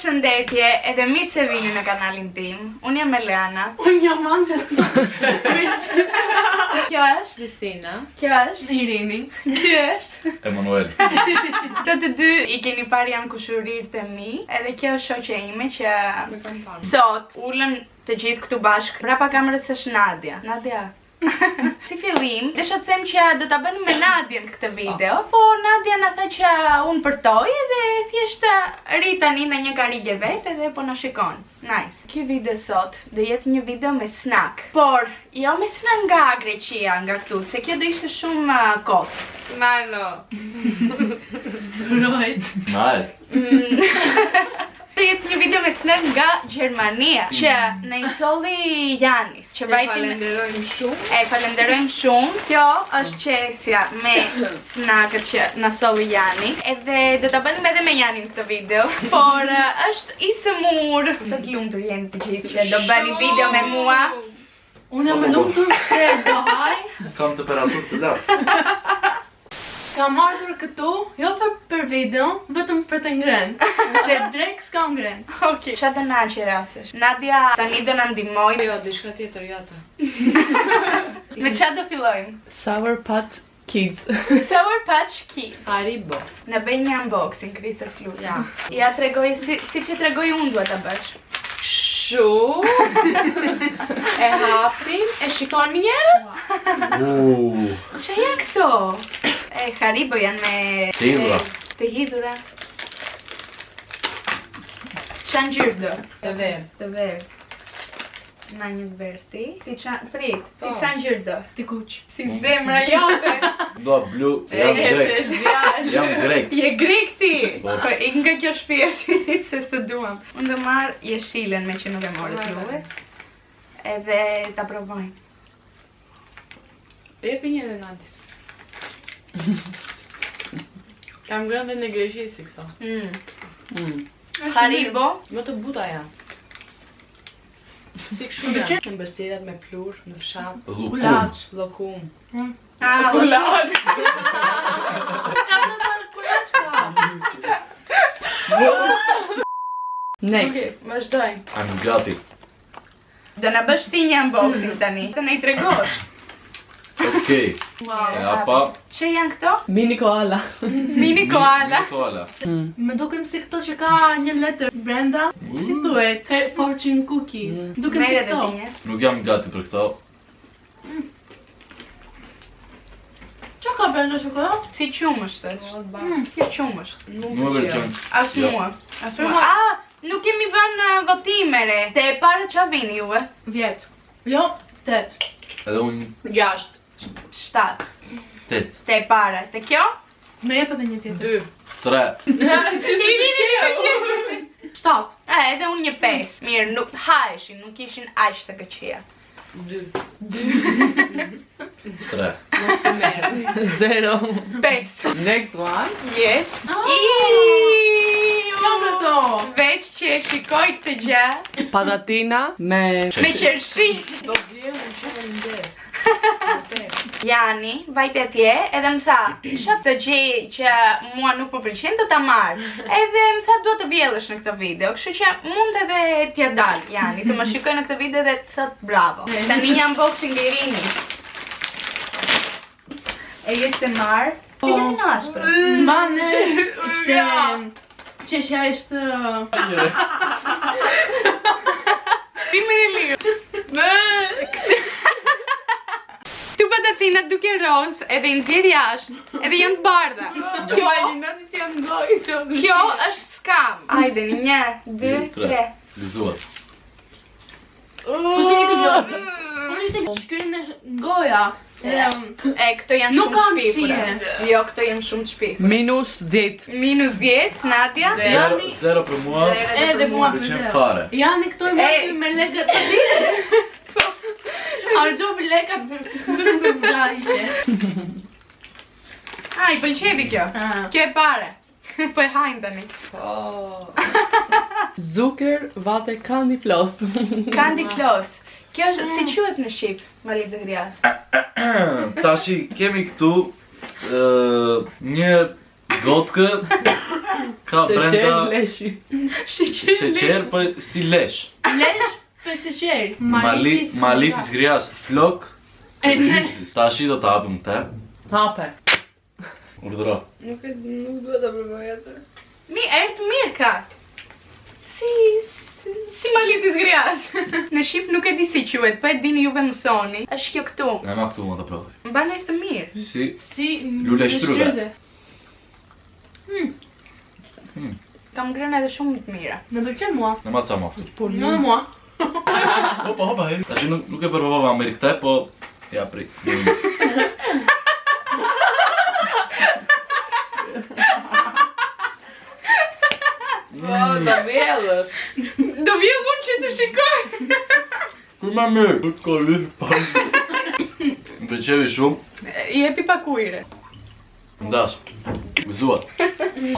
Përshëndetje, edhe mirë se vini në kanalin tim. Unë jam Eliana. Unë jam Angela. Kjo është Kristina. Kjo është Irini. Kjo është Emanuel. Të të dy i keni parë jam kushurirët e mi. Edhe kjo është shoqja ime që sot ulëm të gjithë këtu bashkë. Brapa kamerës është Nadia. Nadia. Si fillim, desha të them që do ta bënim me Nadian këtë video, po Nadia na tha që unë përtoj edhe thjesht ri tani në një karrige vetë edhe po na shikon. Nice. Ky video sot do jetë një video me snack, por jo me snack nga Greqia, nga këtu, se kjo do ishte shumë kot. Malo. Strojt. Mal. Do jetë një video me snack nga Gjermania, që na i solli Janis, që Falenderojmë shumë. Falenderojmë shumë. Kjo është qesja me snackët që na solli Jani. Edhe do ta bënim edhe me Janin këtë video, por është i sëmur. Sa të lumtur jeni të gjithë që do bëni video me mua. Unë jam e lumtur se do haj. Kam temperaturë të lartë. Kam ardhur këtu, jo për video, vetëm për të ngrenë. Se drek s'ka ngrenë. Okej. Çfarë do na qerasësh? Nadia tani do na ndihmoj. Jo, diçka tjetër jota. Me çfarë do fillojmë? Sour Patch Kids. Sour Patch Kids. Haribo. Në bëj një unboxing, Kristër Flut. Ja. Ja tregoj si që tregoj unë duhet ta bësh. Shu. E hapim, e shikon njerëz. Çfarë janë këto? Haribo janë me Të hidhura. Të hidhura. Çan gjyrë do? Të verë. Të verë. Na një të verë ti. Ti çan prit. Ti Po. çan gjyrë do? Ti kuq. Si zemra jote. Do blu, jam grek. Jam grek. Je grek ti. Po. Po ik nga kjo shtëpi ti se s'të duam. Unë do marr jeshilen me që nuk e morë kluve. Edhe ta provojmë. Jepi një dhe Nadis. Kam grënë dhe në Greqi si këto. Haribo. Më të buta janë. Si kështu janë. Në bërsirat me plur, në fshat. Llukum. Kulaç. Lokum. Kulaç. Kam të të kulaç ka. Next. Okej, vazhdojmë. I'm gati. Do na bësh ti një unboxing tani. Të na i tregosh. Okej. E apa. Çe janë këto? Mini koala. Mini koala. Koala. Me duken si këto që ka një letër brenda. Si thuhet? Fortune cookies. Duken si Merre dhe këto. ti një. Nuk jam gati për këto. Ço ka brenda çokoladë? Si qumësht është. Jo qumësht. Nuk më pëlqen. As Jo. mua. As mua. Ah, nuk kemi vënë votimere. Te e para ç'a vini juve? 10. Jo, 8. Edhe unë 6. 7. 8. Te e para. Te kjo? Me jep edhe një tjetër. 2. 3. 7. Edhe unë një 5. Mirë, nuk hajshin, nuk ishin aq të këqija. 2. 3. Mos i merr. 0. 5. Next one. Yes. Ço këto? Veç që e shikoj të gjë Patatina me me qershi. do vjen në shumë ndes. Jani, vajte atje, edhe më tha, isha të gjej që mua nuk më pëlqen do ta marr. Edhe më tha duhet të vjedhësh në këtë video, kështu që mund edhe t'ja dal Jani, të më shikoj në këtë video dhe të thot bravo. Tani një unboxing e Irini. E jesë marr. Ti jetë në ashpër. Mbane, pse qeshja është... Primer e ligë. Këtu patatina duke roz edhe i nxjerr jashtë, edhe janë të bardha. Imagjinoni si janë gojë. Kjo është skam. Hajde, 1, 2, 3. Gëzuat. Po si një të gjotë? Po si të shkrynë në goja. Këto janë Nuk shumë kam të shpifura. shije. Jo, këto janë shumë të shpifura. -10. -10, Nadia. Jani- 0 për mua. Edhe mua Më për pëlqen 0. fare. Janë këto i marrë me lekët të lirë. Argjobi lekat vetëm për vrajshe. I pëlqevi kjo. Kjo e pare. Po e hajnë tani. Oh. Zucker vate Candy Floss. Candy Floss. Kjo është si quhet në shqip, Malica Grias? Tashi kemi këtu një gotkë ka brenda sheqer, po si lesh. Lesh për sheqer. Malitis grias, flok e gjystis. Tashi do të hapim këtë. Hape. Urdhëro. Nuk dua ta provoj atë. Ertë mirë ka. Si malitis grias. Në Shqip nuk e di si quhet, po e dini juve më thoni. Është kjo këtu. E ma këtu më të provoj. Mban ertë mirë. Si lule shtruve. Kam ngrënë edhe shumë të mira. Më pëlqen mua. Në ma ca moftë. Në mua. Hopa, hej. Tashi nuk e provova mirë këtë, po ja prit. Do vjellësh. Do vjen unë që të shikoj. Kur ma mirë, kur të kollit pa. Më pëlqevi shumë. Jepi pak ujre. Ndas. Gëzuat.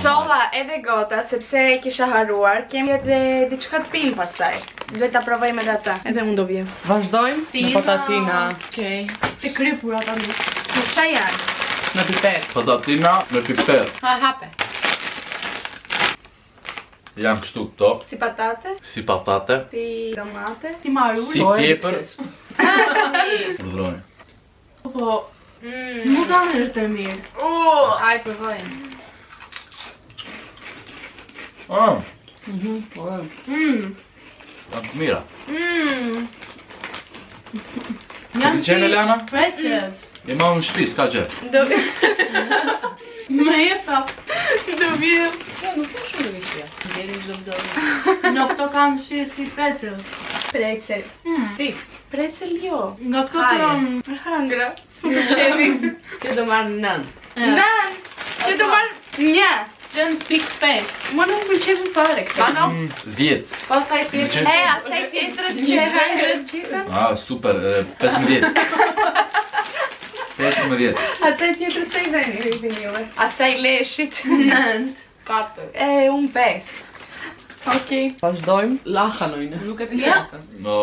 Solla edhe gota, sepse e kisha haruar, kemi edhe diçka të pim pastaj. Duhet ta provojmë edhe ata. Edhe unë do vjem. Vazhdojmë në patatina. Okej. Të krypura tani. Ç'a janë? Në piper. Patatina me piper. Hape. Janë kështu këto. Si patate, Si patate. si tomate. Ti marru. Si pjepër. Urdhëroni. Po. Nuk kam në të mirë. Aj provojmë. Janë të mira. Janë Të qenë Elana? pretzels. E ma unë shpi, s'ka gjë. Do Me jepa. do vjem. Nuk po shumë në këshia. Gjeni çdo vdorë. Në këto kam shirë si pretzels. Precel. Fix. Precel jo. Nga këto të Hangra. S'më pëlqevi. Kjo do marrë 9. Nan. Që do marr 1. 10.5. Mua nuk më pëlqejnë fare këto. 10. Pasaj tjetër. Asaj tjetrës që e hangrët gjitha. Super, 15. 15. Asaj tjetrës se i veni, rritin juve. Asaj leshit. 9. 4. Unë 5. Okej. Vazhdojmë. Lahanojnë. Nuk e pjekën. No,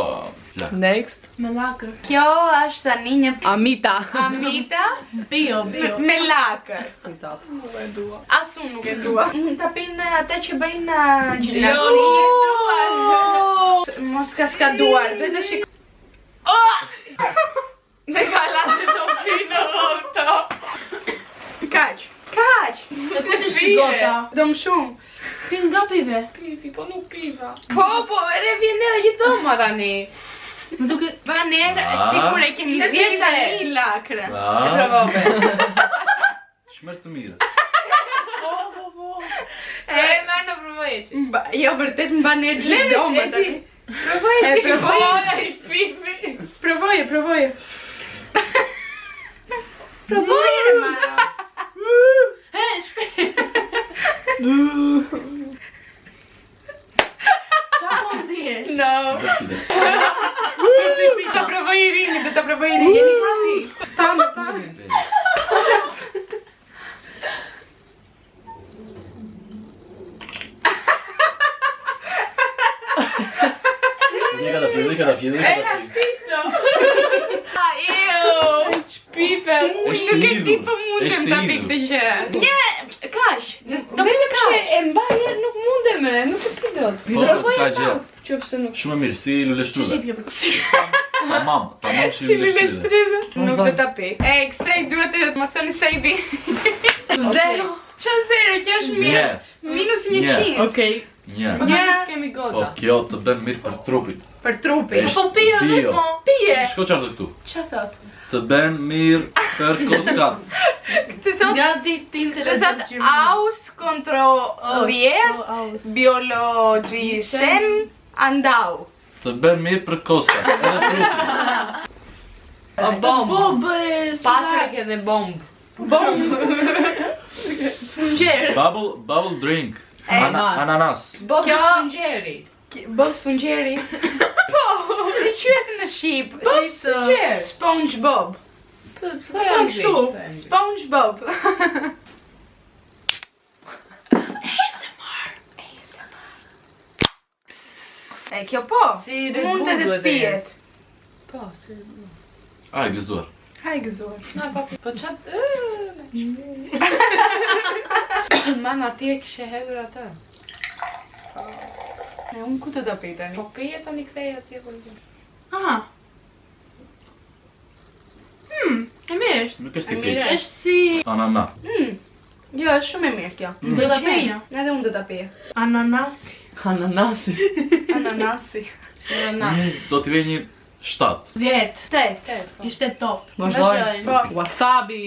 la. Next. Me lakër. Kjo është tani një Amita. amita Bio. me lakër. Kujtat. As unë nuk e dua. Ta pinë ata që bëjnë Jo. gjimnastikë. Mos ka skaduar, duhet të shikoj. Me kalate do pinë këto. Kaq. Me ku të shpigota? Do më shumë. Ti nga pive. Pivi, po nuk piva. Po, ere vjen nera gjithoma tani. Më duke... Baner, sigur e kemi zjedh tani lakrën. Provove. Shmerë të mira. E merë në proveqi. Jo, vërtet më baner gjithoma tani. Provoje, provoje. Provoje, Mara. Qa po ndihesh? No. Ta provoj i ringi, do ta provoj i ringi. Jeni kati. Pame. Dika da pjedhë. Shpife. Nuk e di po mundem ta pik të gjë. Kash. Do të kash. E mbajer nuk mundem me, nuk e pi dot. Po, s'ka gjë. Qofse nuk. Shumë mirë, si lule shtruve. Tamam si Si lule lule shtruve. shtrive. Nuk do ta pik. Kësaj duhet të më thoni sa i bi. 0. Qa 0? Kjo është minus 100. Okej. Një. Po Një. ne kemi Po, gota. kjo të bën mirë për trupit. Për trupin. Është Po pije bio. vetëm. Pije. Shko qartë këtu. Qa thot? Të bën mirë për koskat. Të thot Nga ti Të inteligencë thot aus kontrolliert biologjishem andau. Të bën mirë për koskat. Edhe trupit. O bomb. Patrick. Patrick edhe bomb. Sfungjer. Bubble drink. Ananas. Bob Kjo- Sfungjeri. Bob Sfungjeri. Po, si quhet në Shqip? Sfungjeri. SpongeBob. Po, sa janë janë kështu? kështu? SpongeBob. E kjo po, Si Red mund Bull edhe të duhet të pijet. Po, si. Ai gëzuar. Haj gëzuar. Na, po çat. Man atje kishe hedhur atë. E unë ku të do pi tani? Po pije tani kthej atje po. Ah. E mirë është. Nuk është i Mirë. keq. Është si Anana. Jo, është shumë e mirë kjo. do ta peja. Edhe unë do ta pija. Ananasi. Ananasi. Ananasi. Do t'i vej një 7. 10. 8. Ishte top. Vazhdojmë. Po. Wasabi.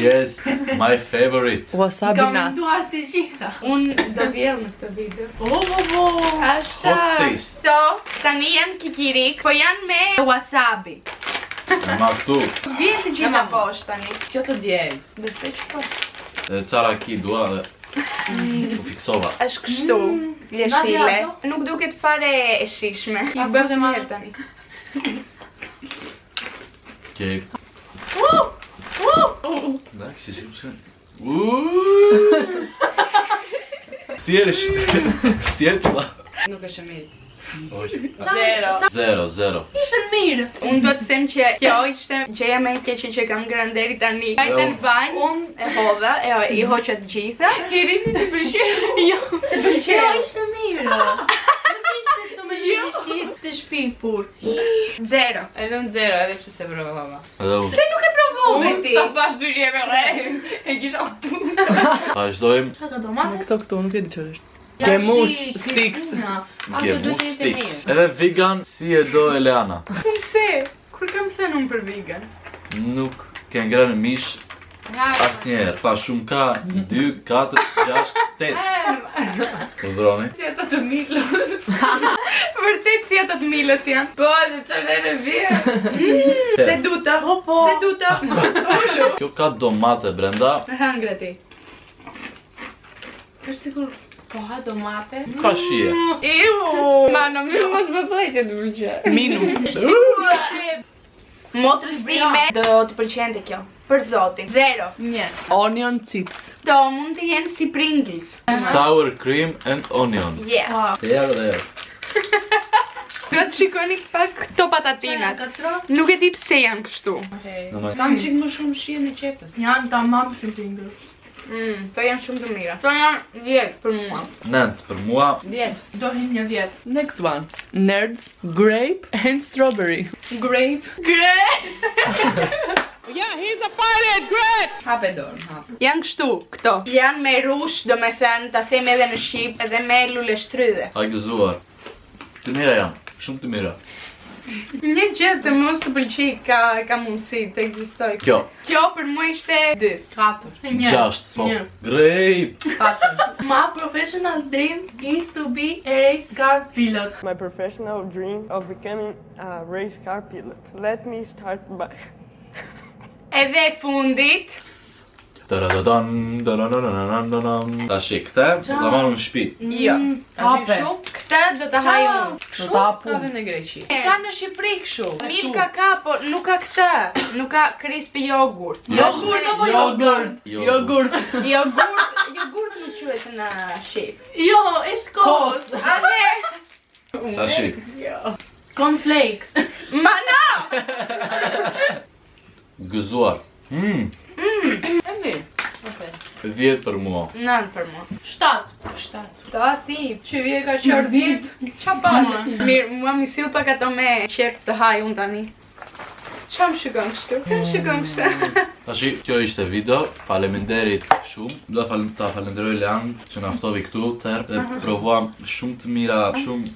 Yes. My favorite. Wasabi Kam nuts. menduar të gjitha. Unë do vjell në këtë video. Është Hot taste. Këto tani janë kikirik, po janë me wasabi. Ma këtu. Vjen të gjitha poshtë tani. Kjo të djeg. Besoj që po. Edhe cara ki dua dhe u fiksova. Është kështu, Nadia, jeshile. ato? Nuk duket fare e shishme. I A, bëf bëfte të ma- mirë tani. Okej. Da, kështë që që... Si e qëla? Nuk është e mirë. Oj. 0. 0. ishte mirë. Unë do të them që kjo ishte gjëja më e keqe që kam ngrënë deri tani. Kajtë në banjë, unë e hodha, i hoqa të gjitha. Irini të pëlqeu. Jo. Të pëlqeu. Jo, ishte mirë. Nuk ishte të me një shit të shpifur. 0. Edhe unë 0, edhe pse se provova. Edhe unë. Se nuk e provove ti. Sa pas dy gjeve re. E kisha këtu. Vazhdojmë. Çka ka domate? Këto këtu nuk e di çfarë është. Janë Gemus si sticks. pizza. Gemus sticks. Edhe vegan si e do Eleana. Pse? Kur kam thënë unë për vegan? Nuk ke ngrënë mish asnjëherë. Pa shumë ka 2, 4, 6, 8. Urdhroni. Si ato të Milos. Vërtet si ato të Milës janë. Po, dhe që neve vjen. Se duta. Po. Se duta. Kjo ka domate brenda. Në hëngra ti. Është sigur. Po ha domate. Ka shije. Iu. Ma në mirë mos më thoj që të pëlqej. Minus. Motrës time do të pëlqente kjo. Për zotin. 0. Një. Onion chips. Do mund të jenë si Pringles. Sour cream and onion. Yeah. There. Do të shikoni pak këto patatinat. Katro. Nuk e di pse janë kështu. Kanë qik më shumë shije në qepës. Janë tamam si Pringles. To janë shumë të mira. To janë 10 për mua. 9 për mua. 10. Do hin një 10. Next one. Nerds, grape and strawberry. Grape. Hape dorën, hape. Janë kështu, këto. Janë me rush, do me thënë, ta them edhe në shqip, edhe me lule shtrydhe. A gëzuar. Të mira janë. Shumë të mira. Një gjë të mos të pëlqej ka mundësi të ekzistoj. Kjo. Kjo për mua ishte 2. 4. 6. Po. Një. Grape. 4. My professional dream is to be a race car pilot. My professional dream of becoming a race car pilot. Let me start by... Edhe fundit, Tashi këte, do ta marrë në shtëpi. jo. Hape. Këtë do ta haj unë. Do ta hapu. Ka dhe në Greqi. Ka në Shqipëri kështu. Milka ka, po nuk ka këtë. Nuk ka crispy jogurt. Jogurt apo jogurt? Jogurt. Jogurt nuk quhet në shqip. Jo, është kos. Ane. Tashi. Cornflakes. Mana! Gëzuar. E mirë. 10 për mua. 9 për mua. 7. Ta ti, që vje ka qërë 10. Qa panë? Mirë, mua mi sill pak ato me qep të haj unë tani. Qa më shikon kështu? Qa më shikon kështu? Tashi, kjo ishte video. Faleminderit shumë. Do ta falenderoj Leand që na ftovi këtu tërë dhe provuam shumë të mira, shumë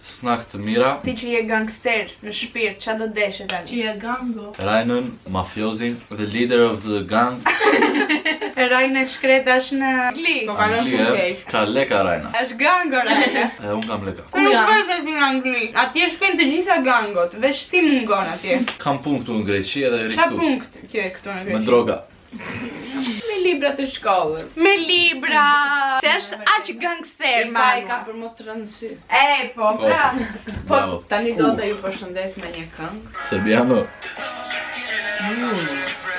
snack të mira. Ti që je gangster në shpirt, qa do deshe tani? Që je gango. Rainën, mafiozin, the leader of the gang. Rajnë e shkreta është në Angli. Po kalon Angli, shumë e, keq. ka leka Raina. është gango Rajnë. E unë kam leka. Ku nuk vetë si në Angli. Atje shkojnë të gjitha gangot, veç ti mungon atje. Kam punë këtu në Greqi edhe ri Qa këtu. punkt kjo e këtu në Me Greqi? droga. Me libra të shkollës. Me libra. Se është aq gangster, I manu. ka për mos të rënë në sy. E, po, pra. Bravo. Tani do të ju përshëndes me një këngë. Serbiano.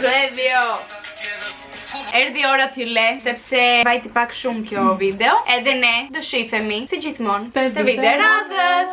Revio. Erdi ora t'ju le, sepse vajti pak shumë kjo video. Edhe ne do shifemi, si gjithmonë, të video radhës.